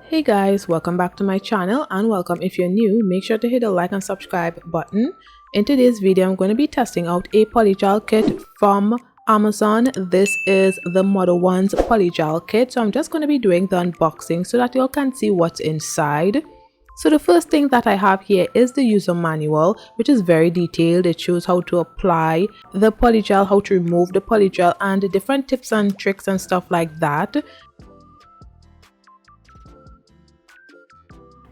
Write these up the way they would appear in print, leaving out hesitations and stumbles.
Hey guys, welcome back to my channel, and welcome if you're new. Make sure to hit the like and subscribe button. In today's video, I'm going to be testing out a polygel kit from Amazon. This is the Modelones Polygel Kit. So I'm just going to be doing the unboxing so that you all can see what's inside. So the first thing that I have here is the user manual, which is very detailed. It shows how to apply the polygel, how to remove the polygel, and the different tips and tricks and stuff like that.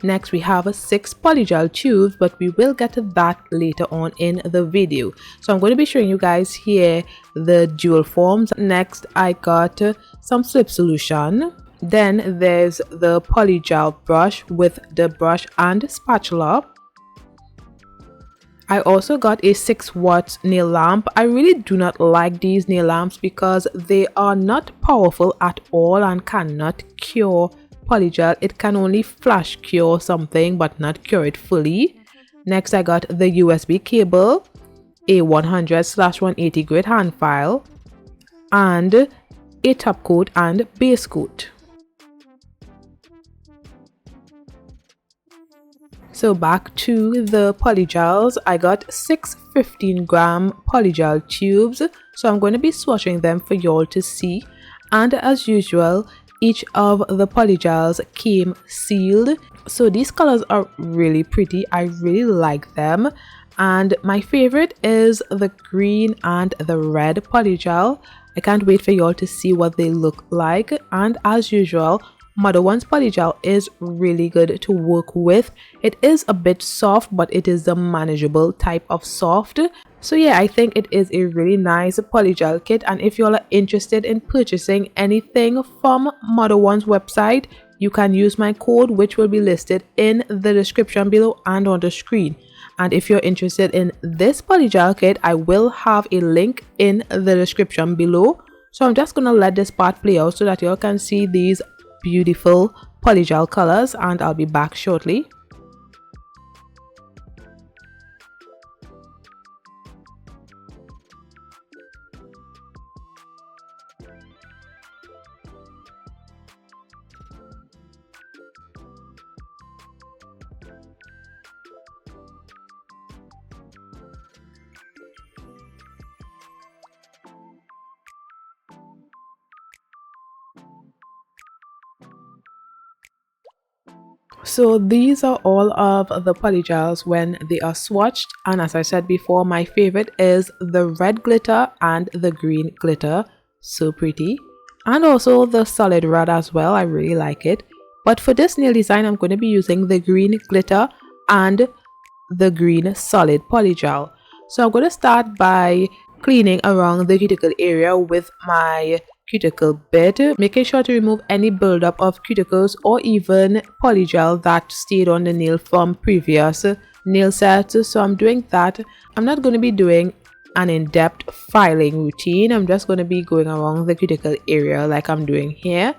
Next, we have 6 polygel tubes, but we will get to that later on in the video. So I'm going to be showing you guys here the dual forms. Next, I got some slip solution. Then there's the polygel brush with the brush and spatula. I also got a 6-watt nail lamp. I really do not like these nail lamps because they are not powerful at all and cannot cure polygel. It can only flash cure something but not cure it fully. Next, I got the USB cable, a 100/180 grit hand file, and a top coat and base coat. So back to the polygels, I got 6 15-gram polygel tubes. So I'm going to be swatching them for y'all to see. And as usual, each of the polygels came sealed. So these colors are really pretty. I really like them. And my favorite is the green and the red polygel. I can't wait for y'all to see what they look like. And as usual, Modelones Polygel is really good to work with. It is a bit soft, but it is the manageable type of soft. So yeah, I think it is a really nice polygel kit, and if you all are interested in purchasing anything from Modelones website, you can use my code, which will be listed in the description below and on the screen. And if you're interested in this polygel kit, I will have a link in the description below. So I'm just gonna let this part play out so that you all can see these beautiful polygel colors, and I'll be back shortly. So these are all of the polygels when they are swatched, and as I said before, my favorite is the red glitter and the green glitter. So pretty. And also the solid red as well. I really like it. But for this nail design, I'm going to be using the green glitter and the green solid polygel. So I'm going to start by cleaning around the cuticle area with my cuticle bit, making sure to remove any buildup of cuticles or even polygel that stayed on the nail from previous nail sets. So I'm doing that. I'm not going to be doing an in-depth filing routine. I'm just going to be going around the cuticle area like I'm doing here.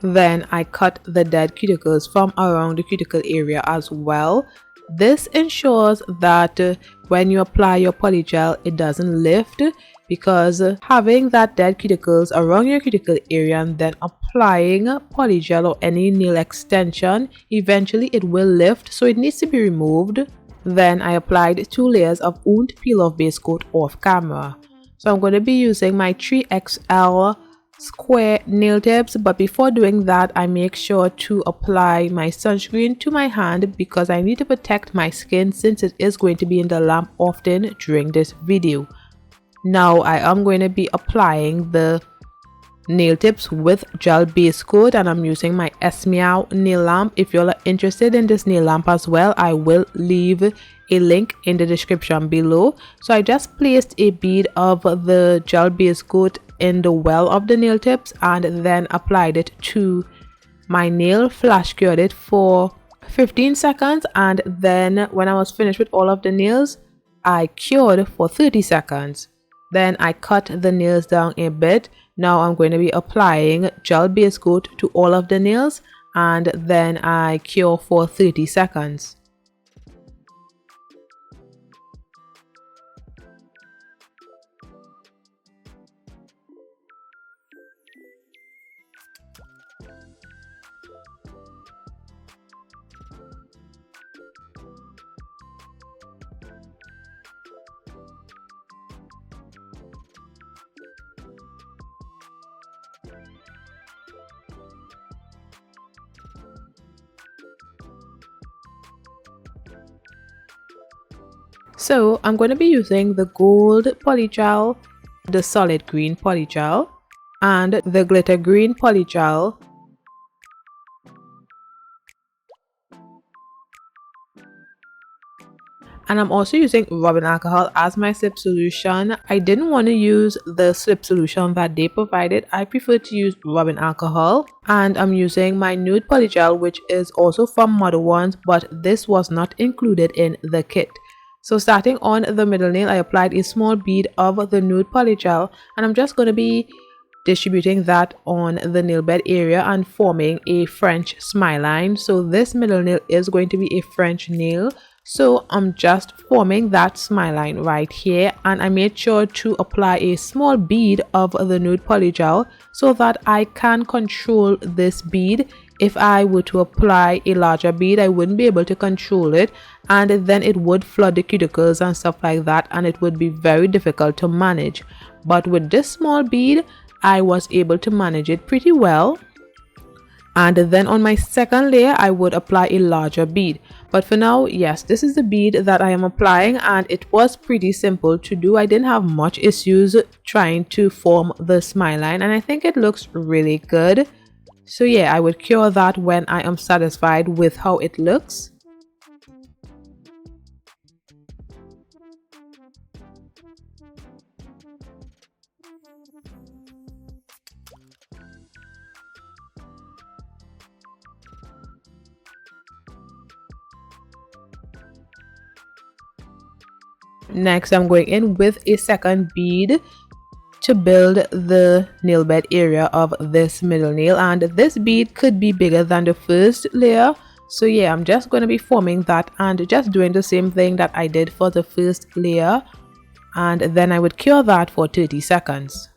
Then I cut the dead cuticles from around the cuticle area as well. This ensures that when you apply your polygel, it doesn't lift, because having that dead cuticles around your cuticle area and then applying polygel or any nail extension, eventually it will lift, so it needs to be removed. Then I applied 2 layers of Nude peel off base coat off camera. So I'm going to be using my 3XL square nail tips, but before doing that, I make sure to apply my sunscreen to my hand because I need to protect my skin since it is going to be in the lamp often during this video. Now I am going to be applying the nail tips with gel base coat, and I'm using my Smeow nail lamp. If you're interested in this nail lamp as well, I will leave a link in the description below. So I just placed a bead of the gel base coat in the well of the nail tips and then applied it to my nail, flash cured it for 15 seconds, and then when I was finished with all of the nails, I cured for 30 seconds. Then I cut the nails down a bit. Now I'm going to be applying gel base coat to all of the nails, and then I cure for 30 seconds. So I'm going to be using the gold polygel, the solid green polygel, and the glitter green polygel. And I'm also using rubbing alcohol as my slip solution. I didn't want to use the slip solution that they provided. I prefer to use rubbing alcohol. And I'm using my Nude polygel, which is also from Modelones, but this was not included in the kit. So starting on the middle nail, I applied a small bead of the Nude polygel, and I'm just going to be distributing that on the nail bed area and forming a French smile line. So this middle nail is going to be a French nail. So I'm just forming that smile line right here, and I made sure to apply a small bead of the Nude polygel so that I can control this bead. If I were to apply a larger bead, I wouldn't be able to control it, and then it would flood the cuticles and stuff like that, and it would be very difficult to manage. But with this small bead, I was able to manage it pretty well. And then on my second layer, I would apply a larger bead. But for now, yes, this is the bead that I am applying, and it was pretty simple to do. I didn't have much issues trying to form the smile line, and I think it looks really good. So yeah, I would cure that when I am satisfied with how it looks. Next, I'm going in with a second bead to build the nail bed area of this middle nail, and this bead could be bigger than the first layer. So yeah, I'm just going to be forming that and just doing the same thing that I did for the first layer, and then I would cure that for 30 seconds.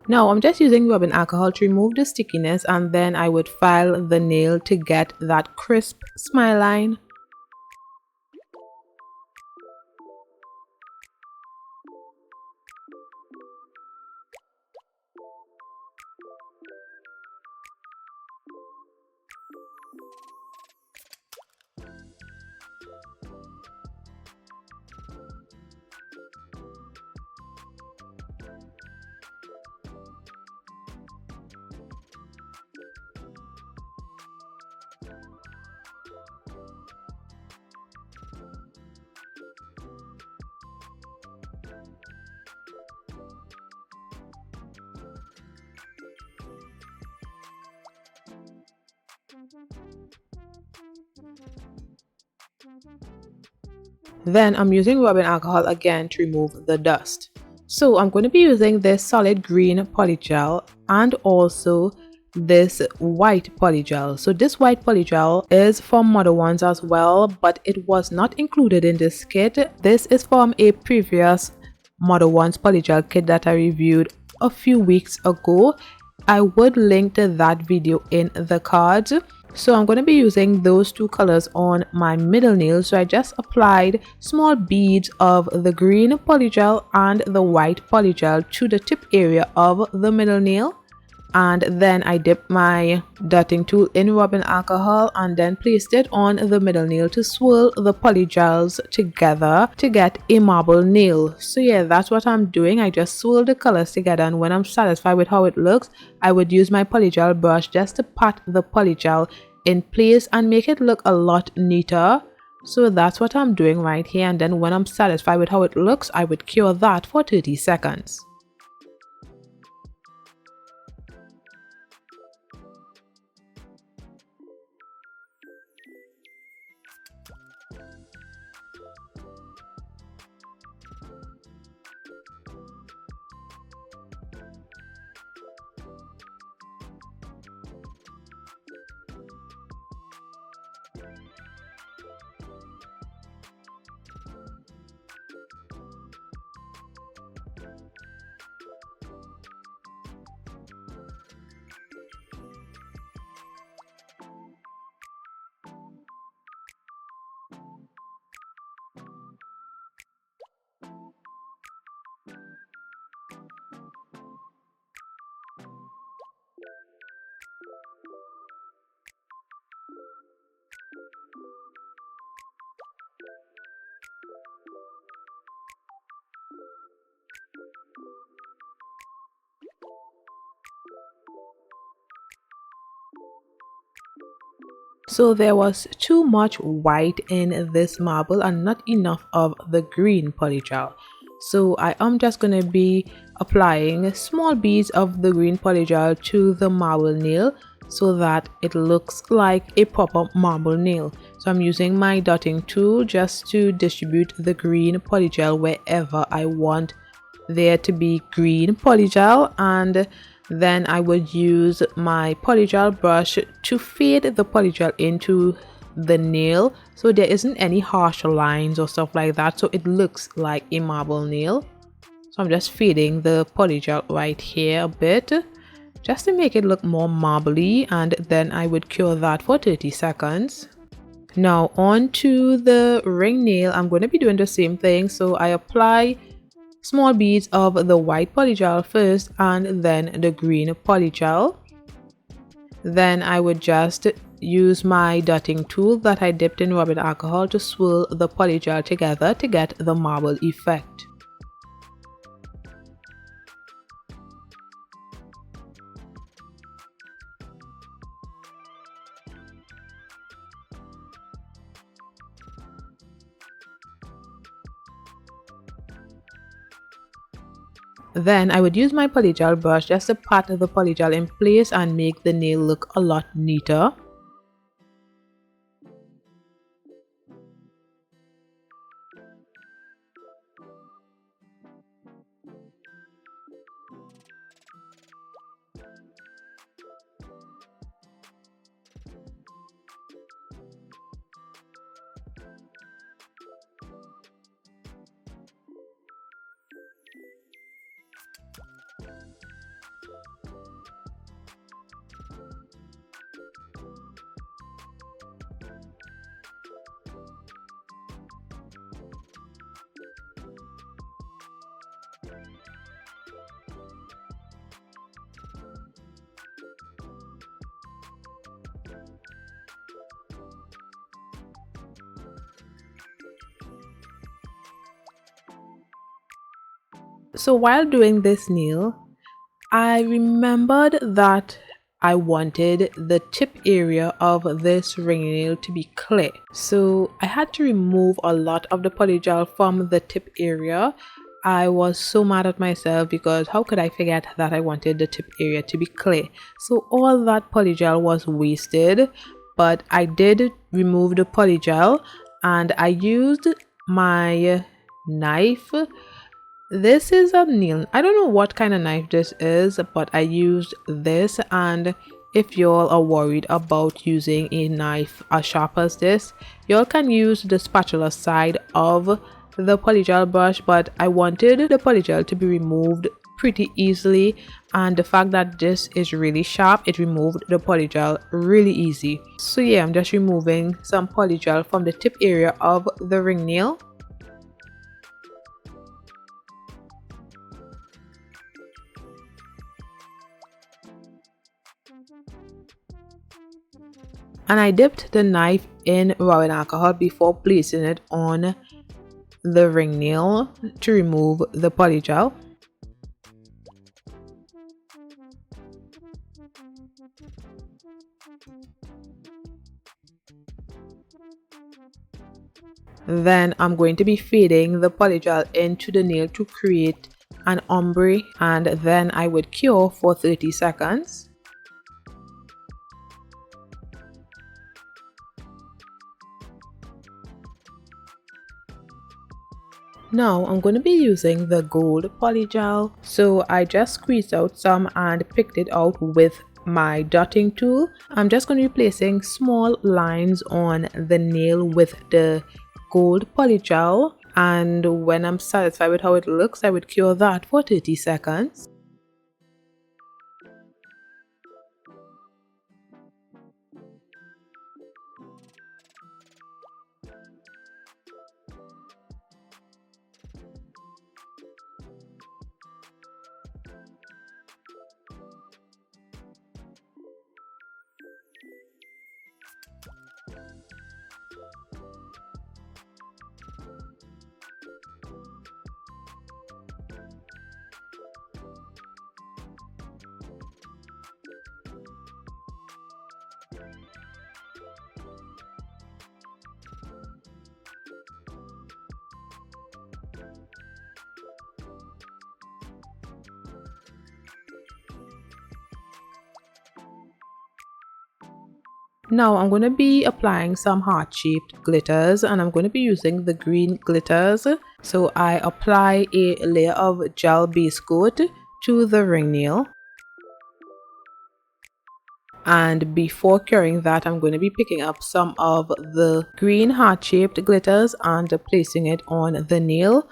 Now I'm just using rubbing alcohol to remove the stickiness, and then I would file the nail to get that crisp smile line. Then I'm using rubbing alcohol again to remove the dust. So I'm going to be using this solid green polygel and also this white polygel. So this white polygel is from Modelones as well, but it was not included in this kit. This is from a previous Modelones polygel kit that I reviewed a few weeks ago. I would link to that video in the cards. So I'm going to be using those two colors on my middle nail. So I just applied small beads of the green polygel and the white polygel to the tip area of the middle nail. And then I dipped my dotting tool in rubbing alcohol and then placed it on the middle nail to swirl the polygels together to get a marble nail. So yeah, that's what I'm doing. I just swirl the colors together, and when I'm satisfied with how it looks, I would use my polygel brush just to pat the polygel in place and make it look a lot neater. So that's what I'm doing right here, and then when I'm satisfied with how it looks, I would cure that for 30 seconds. So there was too much white in this marble and not enough of the green polygel. So I am just going to be applying small beads of the green polygel to the marble nail so that it looks like a proper marble nail. So I'm using my dotting tool just to distribute the green polygel wherever I want there to be green polygel, and then I would use my polygel brush to fade the polygel into the nail so there isn't any harsh lines or stuff like that, so it looks like a marble nail. So I'm just fading the polygel right here a bit just to make it look more marbly, and then I would cure that for 30 seconds. Now on to the ring nail. I'm going to be doing the same thing. So I apply small beads of the white polygel first and then the green polygel. Then I would just use my dotting tool that I dipped in rubbing alcohol to swirl the polygel together to get the marble effect. Then I would use my polygel brush just to pat the polygel in place and make the nail look a lot neater. So while doing this nail, I remembered that I wanted the tip area of this ring nail to be clear. So I had to remove a lot of the polygel from the tip area. I was so mad at myself because how could I forget that I wanted the tip area to be clear? So all that polygel was wasted, but I did remove the polygel and I used my knife. This is a nail, I don't know what kind of knife this is, but I used this, and if y'all are worried about using a knife as sharp as this, y'all can use the spatula side of the polygel brush, but I wanted the polygel to be removed pretty easily, and the fact that this is really sharp, it removed the polygel really easy. So yeah, I'm just removing some polygel from the tip area of the ring nail. And I dipped the knife in rubbing alcohol before placing it on the ring nail to remove the polygel. Then I'm going to be fading the polygel into the nail to create an ombre, and then I would cure for 30 seconds. Now I'm going to be using the gold polygel, so I just squeezed out some and picked it out with my dotting tool. I'm just going to be placing small lines on the nail with the gold polygel, and when I'm satisfied with how it looks, I would cure that for 30 seconds. Now I'm going to be applying some heart-shaped glitters, and I'm going to be using the green glitters. So I apply a layer of gel base coat to the ring nail. And before curing that, I'm going to be picking up some of the green heart-shaped glitters and placing it on the nail.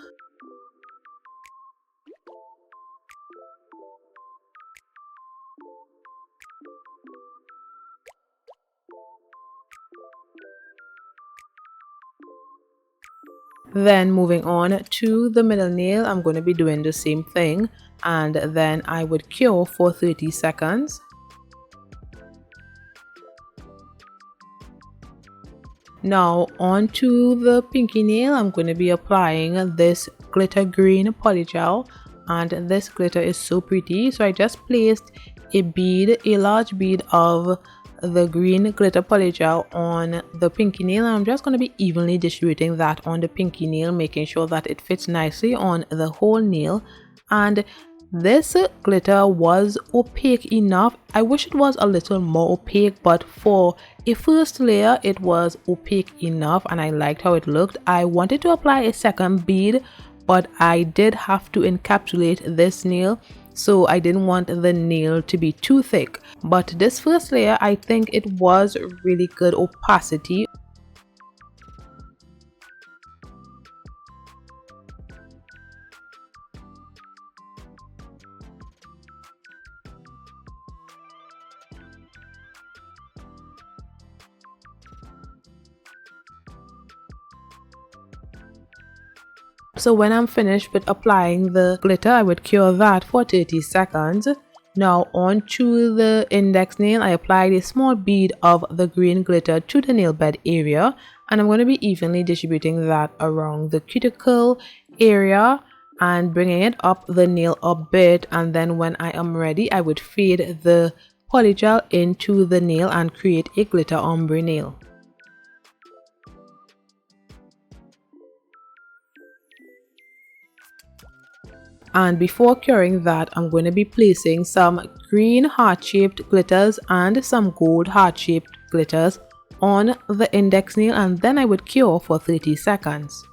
Then moving on to the middle nail, I'm going to be doing the same thing, and then I would cure for 30 seconds. Now onto the pinky nail, I'm going to be applying this glitter green polygel, and this glitter is so pretty. So I just placed a large bead of the green glitter polygel on the pinky nail, and I'm just going to be evenly distributing that on the pinky nail, making sure that it fits nicely on the whole nail. And this glitter was opaque enough. I wish it was a little more opaque, but for a first layer it was opaque enough and I liked how it looked. I wanted to apply a second bead, but I did have to encapsulate this nail, so I didn't want the nail to be too thick. But this first layer, I think it was really good opacity. So when I'm finished with applying the glitter, I would cure that for 30 seconds. Now onto the index nail, I applied a small bead of the green glitter to the nail bed area, and I'm going to be evenly distributing that around the cuticle area and bringing it up the nail a bit. And then when I am ready, I would fade the polygel into the nail and create a glitter ombre nail. And before curing that, I'm going to be placing some green heart-shaped glitters and some gold heart-shaped glitters on the index nail, and then I would cure for 30 seconds.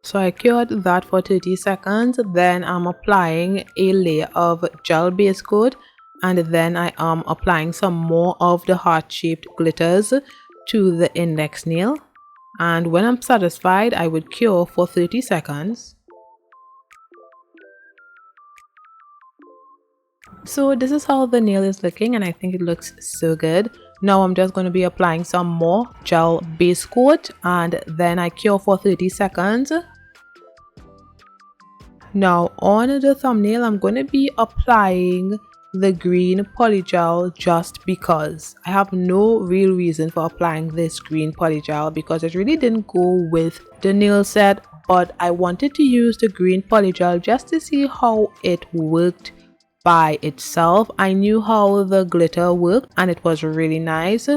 So I cured that for 30 seconds. Then I'm applying a layer of gel base coat, and then I am applying some more of the heart-shaped glitters to the index nail, and when I'm satisfied I would cure for 30 seconds. So this is how the nail is looking, and I think it looks so good. Now I'm just going to be applying some more gel base coat, and then I cure for 30 seconds. Now on the thumbnail I'm going to be applying the green polygel just because. I have no real reason for applying this green polygel because it really didn't go with the nail set, but I wanted to use the green polygel just to see how it worked by itself. I knew how the glitter worked and it was really nice.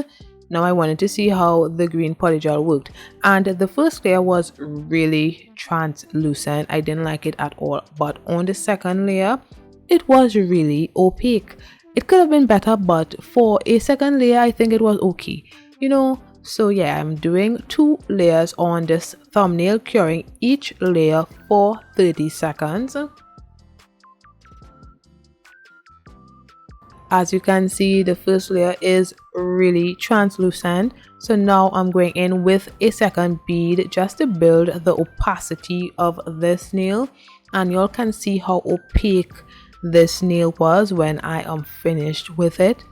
Now I wanted to see how the green polygel worked, and the first layer was really translucent. I didn't like it at all, but on the second layer it was really opaque. It could have been better, but for a second layer I think it was okay, you know. So yeah, I'm doing 2 layers on this thumbnail, curing each layer for 30 seconds. As you can see, the first layer is really translucent, so now I'm going in with a second bead just to build the opacity of this nail, and y'all can see how opaque this nail was when I am finished with it.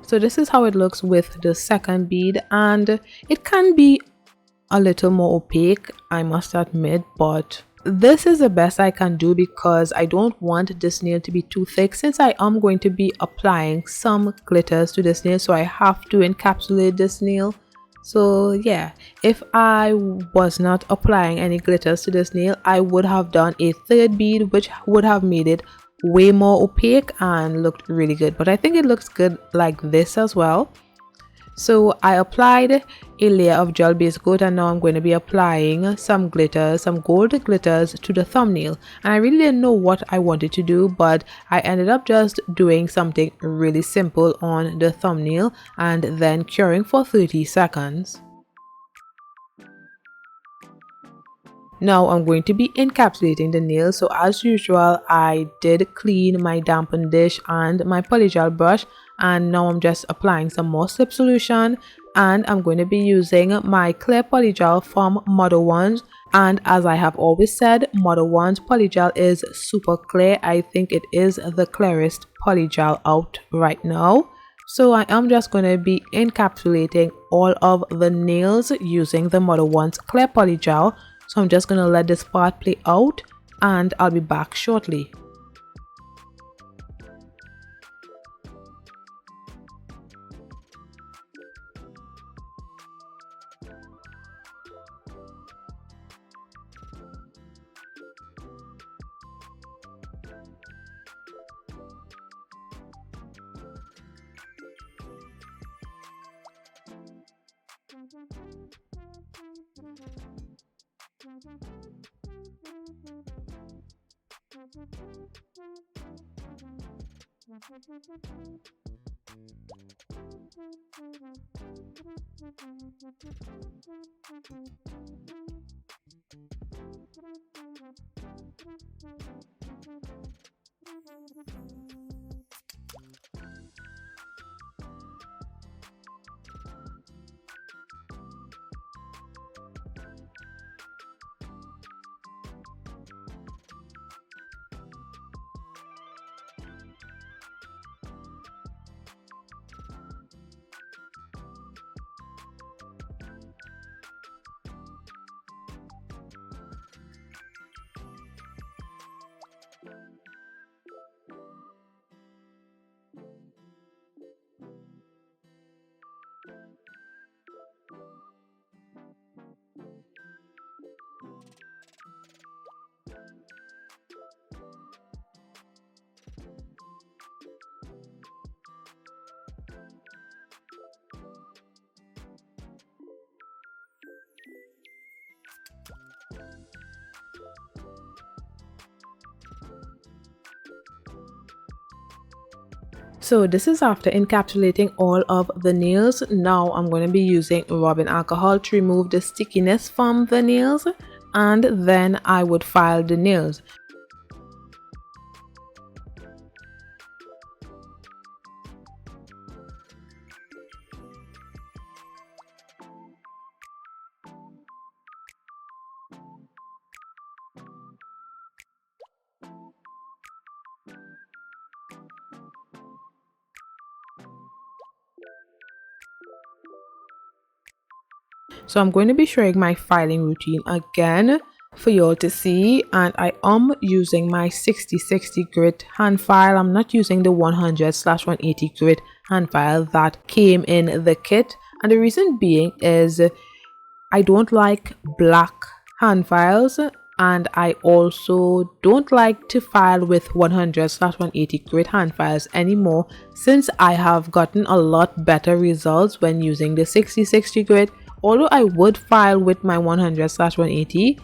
So this is how it looks with the second bead, and it can be a little more opaque, I must admit, but this is the best I can do because I don't want this nail to be too thick, since I am going to be applying some glitters to this nail, so I have to encapsulate this nail. So yeah, if I was not applying any glitters to this nail, I would have done a third bead, which would have made it way more opaque and looked really good, but I think it looks good like this as well. So I applied a layer of gel base coat, and now I'm going to be applying some glitters, some gold glitters to the thumbnail. And I really didn't know what I wanted to do, but I ended up just doing something really simple on the thumbnail and then curing for 30 seconds. Now I'm going to be encapsulating the nail, so as usual I did clean my dampen dish and my polygel brush, and now I'm just applying some more slip solution, and I'm going to be using my clear polygel from Modelones. And as I have always said, Modelones polygel is super clear. I think it is the clearest polygel out right now. So I am just going to be encapsulating all of the nails using the Modelones clear polygel. So I'm just going to let this part play out, and I'll be back shortly. So this is after encapsulating all of the nails. Now I'm going to be using rubbing alcohol to remove the stickiness from the nails, and then I would file the nails. So I'm going to be showing my filing routine again for y'all to see, and I am using my 60/60 grit hand file. I'm not using the 100/180 grit hand file that came in the kit, and the reason being is I don't like black hand files, and I also don't like to file with 100/180 grit hand files anymore, since I have gotten a lot better results when using the 60/60 grit. Although I would file with my 100/180,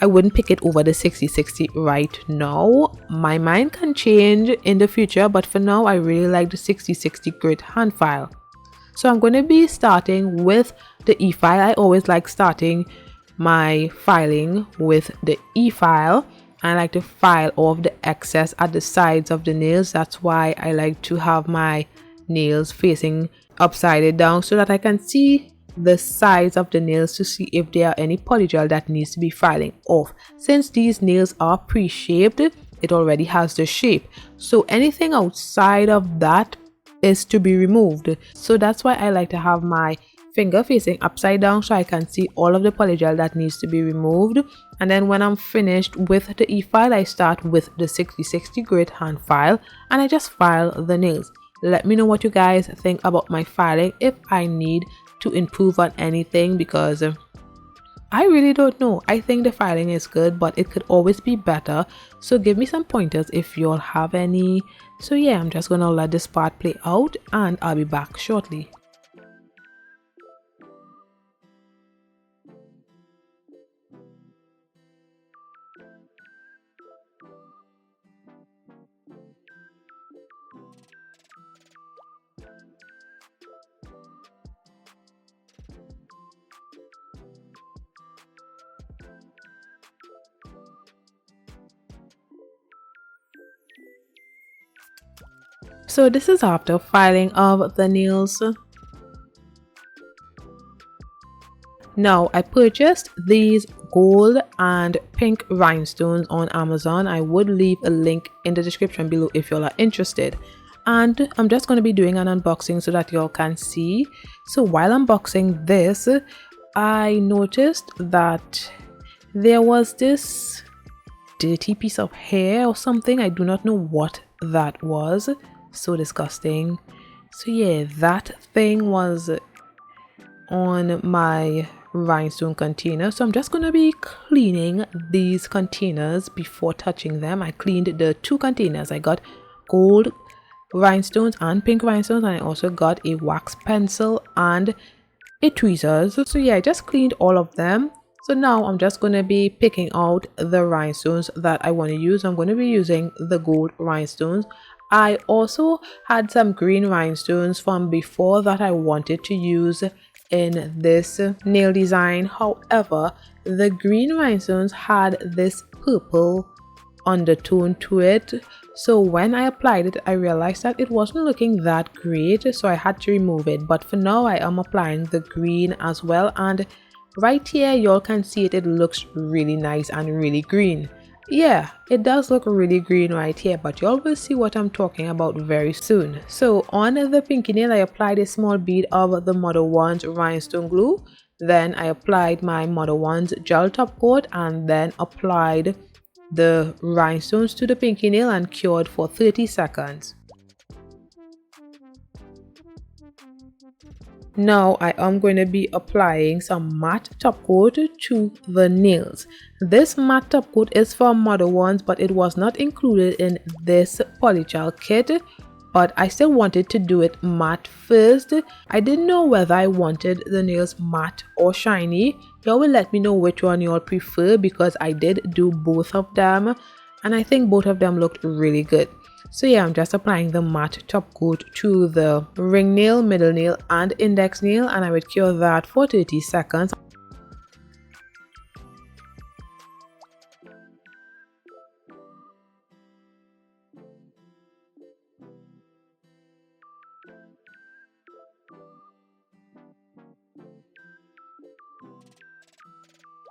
I wouldn't pick it over the 60/60 right now. My mind can change in the future, but for now I really like the 60/60 grit hand file. So I'm going to be starting with the e-file. I always like starting my filing with the e-file. I like to file off the excess at the sides of the nails. That's why I like to have my nails facing upside down so that I can see the sides of the nails to see if there are any polygel that needs to be filing off. Since these nails are pre-shaped, it already has the shape, so anything outside of that is to be removed. So that's why I like to have my finger facing upside down so I can see all of the polygel that needs to be removed. And then when I'm finished with the e-file, I start with the 60/60 grit hand file and I just file the nails. Let me know what you guys think about my filing, if I need to improve on anything, because I really don't know. I think the filing is good, but it could always be better. So give me some pointers if you all have any. So yeah, I'm just gonna let this part play out and I'll be back shortly. So this is after filing of the nails. Now I purchased these gold and pink rhinestones on Amazon. I would leave a link in the description below if y'all are interested. And I'm just going to be doing an unboxing so that y'all can see. So while unboxing this, I noticed that there was this dirty piece of hair or something. I do not know what that was. So disgusting. So yeah, that thing was on my rhinestone container. So I'm just going to be cleaning these containers before touching them. I cleaned the two containers. I got gold rhinestones and pink rhinestones, and I also got a wax pencil and a tweezers. So yeah, I just cleaned all of them. So now I'm just going to be picking out the rhinestones that I want to use. I'm going to be using the gold rhinestones. I also had some green rhinestones from before that I wanted to use in this nail design. However, the green rhinestones had this purple undertone to it. So when I applied it, I realized that it wasn't looking that great, so I had to remove it. But for now, I am applying the green as well. And right here, y'all can see it. It looks really nice and really green. Yeah, it does look really green right here, but y'all will see what I'm talking about very soon. So on the pinky nail, I applied a small bead of the Modelones rhinestone glue. Then I applied my Modelones gel top coat and then applied the rhinestones to the pinky nail and cured for 30 seconds. Now I am going to be applying some matte top coat to the nails. This matte top coat is from Modelones, but it was not included in this polygel kit. But I still wanted to do it matte first. I didn't know whether I wanted the nails matte or shiny. Y'all will let me know which one y'all prefer, because I did do both of them and I think both of them looked really good. So yeah, I'm just applying the matte top coat to the ring nail, middle nail and index nail, and I would cure that for 30 seconds.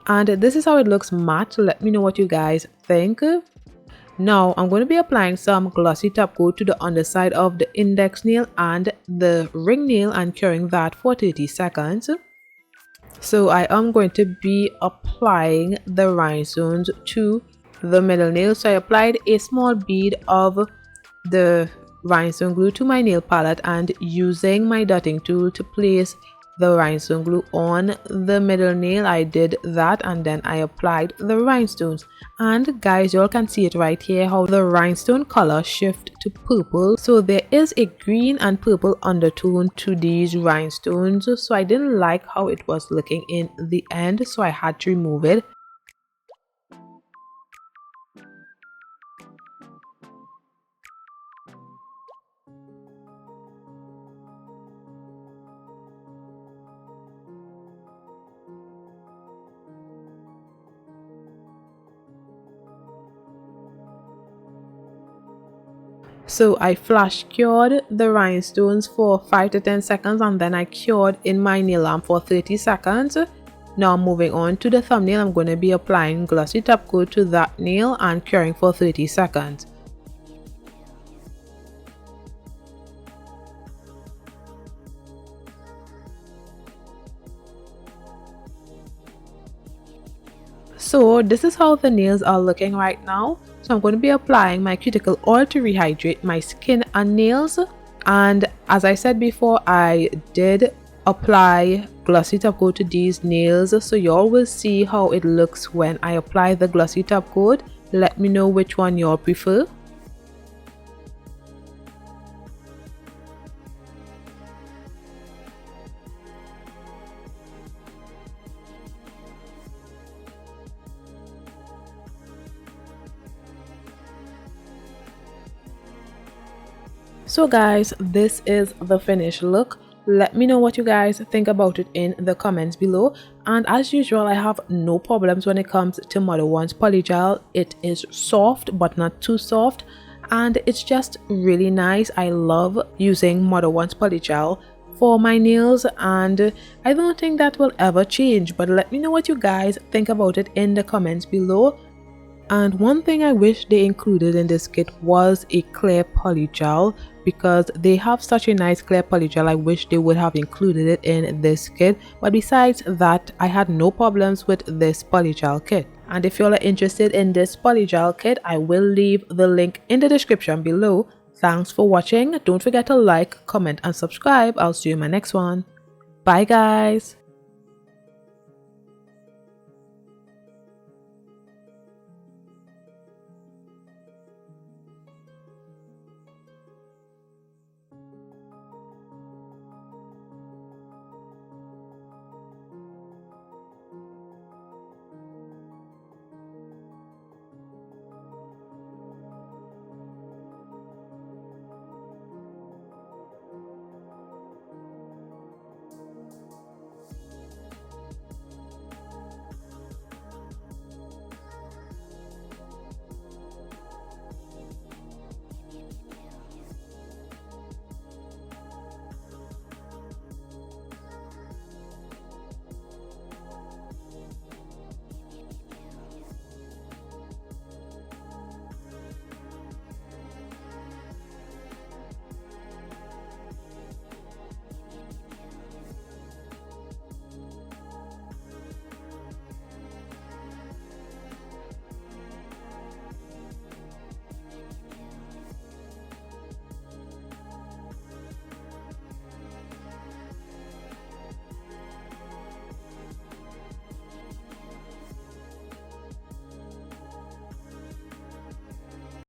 And this is how it looks matte. Let me know what you guys think. Now I'm going to be applying some glossy top coat to the underside of the index nail and the ring nail and curing that for 30 seconds. So I am going to be applying the rhinestones to the middle nail. So I applied a small bead of the rhinestone glue to my nail palette and using my dotting tool to place the rhinestone glue on the middle nail. I did that and then I applied the rhinestones, and guys, y'all can see it right here how the rhinestone color shift to purple. So there is a green and purple undertone to these rhinestones, so I didn't like how it was looking in the end, so I had to remove it. So I flash cured the rhinestones for 5 to 10 seconds and then I cured in my nail lamp for 30 seconds. Now moving on to the thumbnail, I'm going to be applying glossy top coat to that nail and curing for 30 seconds. So this is how the nails are looking right now. So I'm going to be applying my cuticle oil to rehydrate my skin and nails. And as I said before, I did apply glossy top coat to these nails. So y'all will see how it looks when I apply the glossy top coat. Let me know which one y'all prefer. So guys, this is the finished look. Let me know what you guys think about it in the comments below. And as usual, I have no problems when it comes to Modelones Polygel. It is soft but not too soft, and it's just really nice. I love using Modelones Polygel for my nails, and I don't think that will ever change. But let me know what you guys think about it in the comments below. And one thing I wish they included in this kit was a clear polygel, because they have such a nice clear polygel. I wish they would have included it in this kit. But besides that, I had no problems with this polygel kit. And if you all are interested in this polygel kit, I will leave the link in the description below. Thanks for watching. Don't forget to like, comment and subscribe. I'll see you in my next one. Bye guys.